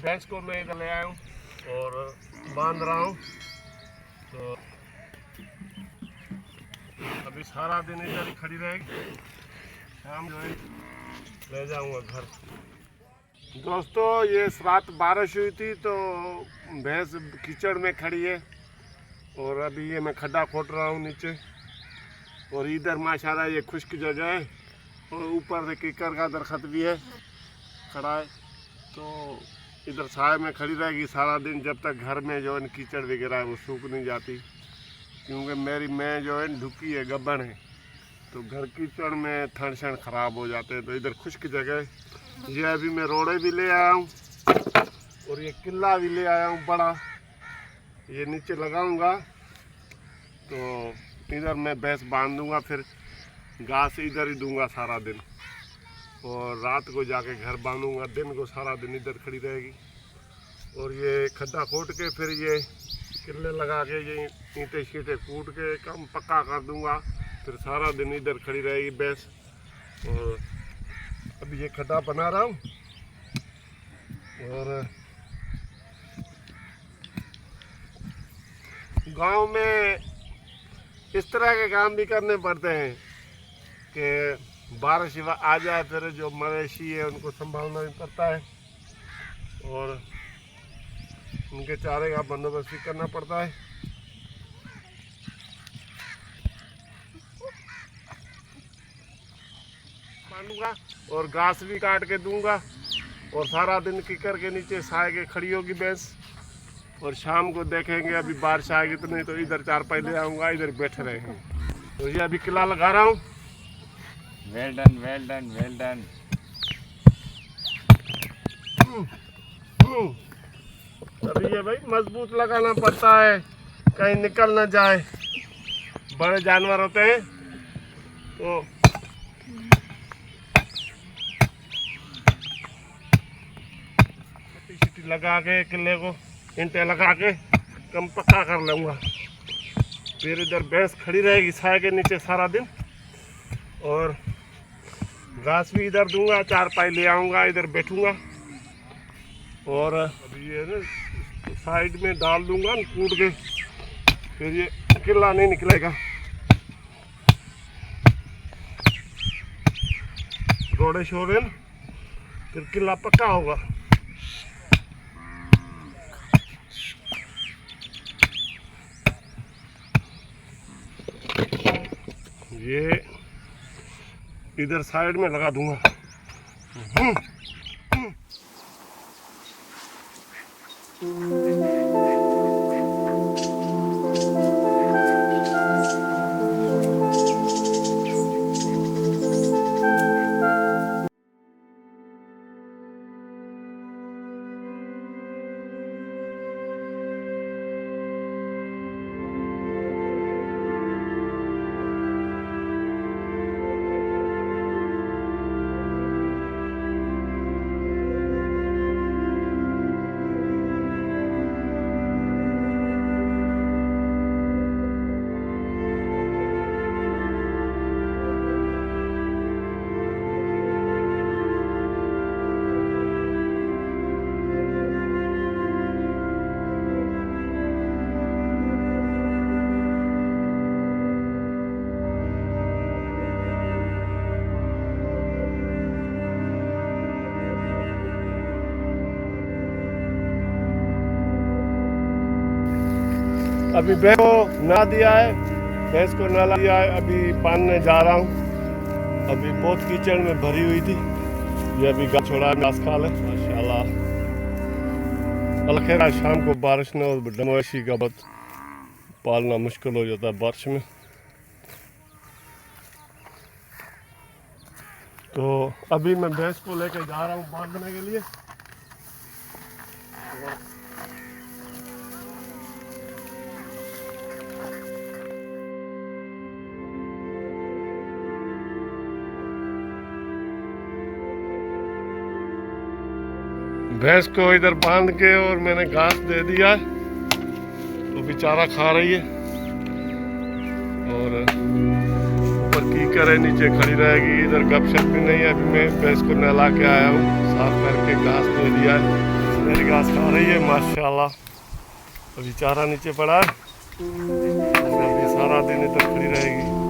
भैंस को मैं इधर ले आया हूँ और बांध रहा हूँ। तो अभी सारा दिन इधर ही खड़ी रहेगी, शाम जो है ले जाऊँगा घर। दोस्तों ये रात बारिश हुई थी तो भैंस कीचड़ में खड़ी है और अभी ये मैं खड्डा खोद रहा हूँ नीचे। और इधर माशाल्लाह ये खुश्क जगह है और ऊपर से कीकर का दरख्त भी है खड़ा है, तो इधर साए में खड़ी रहेगी सारा दिन जब तक घर में जो है कीचड़ वगैरह है वो सूख नहीं जाती। क्योंकि मेरी मैं जो है ढुकी है, गब्बन है, तो घर कीचड़ में थन शन ख़राब हो जाते हैं। तो इधर खुश्क जगह है। ये अभी मैं रोड़े भी ले आया हूँ और ये किला भी ले आया हूँ बड़ा, ये नीचे लगाऊंगा। तो इधर मैं भैंस बांध दूंगा, फिर घास इधर ही दूंगा सारा दिन और रात को जाके घर बांधूंगा। दिन को सारा दिन इधर खड़ी रहेगी। और ये खड्डा खोद के फिर ये किले लगा के ये ईंटे शीटे कूट के कम पक्का कर दूंगा, फिर सारा दिन इधर खड़ी रहेगी भैंस। और अभी ये खड्डा बना रहा हूँ और गांव में इस तरह के काम भी करने पड़ते हैं कि बारिश आ जाए फिर जो मवेशी है उनको संभालना भी पड़ता है और उनके चारे का बंदोबस्त भी करना पड़ता है। बांधूंगा और घास भी काट के दूंगा और सारा दिन कीकर के नीचे साए के खड़ी होगी भैंस। और शाम को देखेंगे, अभी बारिश आएगी तो नहीं तो इधर चारपाई ले आऊँगा, इधर बैठे रहेंगे। तो ये अभी किला लगा रहा हूँ। Well done, well done, well done. अभी ये भाई मजबूत लगाना पड़ता है, कहीं निकल ना जाए। बड़े जानवर होते हैं तो सीटी लगा के किले को ईंटें लगा के कम पक्का कर लूँगा। फिर इधर भैंस खड़ी रहेगी छाया के नीचे सारा दिन और घास भी इधर दूंगा, चारपाई ले आऊँगा, इधर बैठूँगा। और अभी ये ना साइड में डाल दूंगा कूट के, फिर ये किला नहीं निकलेगा। रोड़े शोड़े फिर किला पक्का होगा। ये इधर साइड में लगा दूंगा। अभी भैंस को ना दिया है, भैंस को नहला दिया है, अभी बांधने जा रहा हूँ। अभी बहुत कीचड़ में भरी हुई थी, ये अभी घास छोड़ा, घास खा ले माशाल्लाह। अलखेरा शाम को बारिश न हो, मवेशी का बहुत पालना मुश्किल हो जाता है बारिश में। तो अभी मैं भैंस को लेकर जा रहा हूँ बांधने के लिए। भैंस को इधर बांध के और मैंने घास दे दिया है, तो बेचारा खा रही है। और ऊपर कीकर है, नीचे खड़ी रहेगी, इधर गपशप भी नहीं है। अभी मैं भैंस को नहला के आया हूँ, साफ करके घास दे दिया है। मेरी घास खा रही है माशाल्लाह। अभी चारा नीचे पड़ा है, अभी सारा दिन इधर खड़ी रहेगी।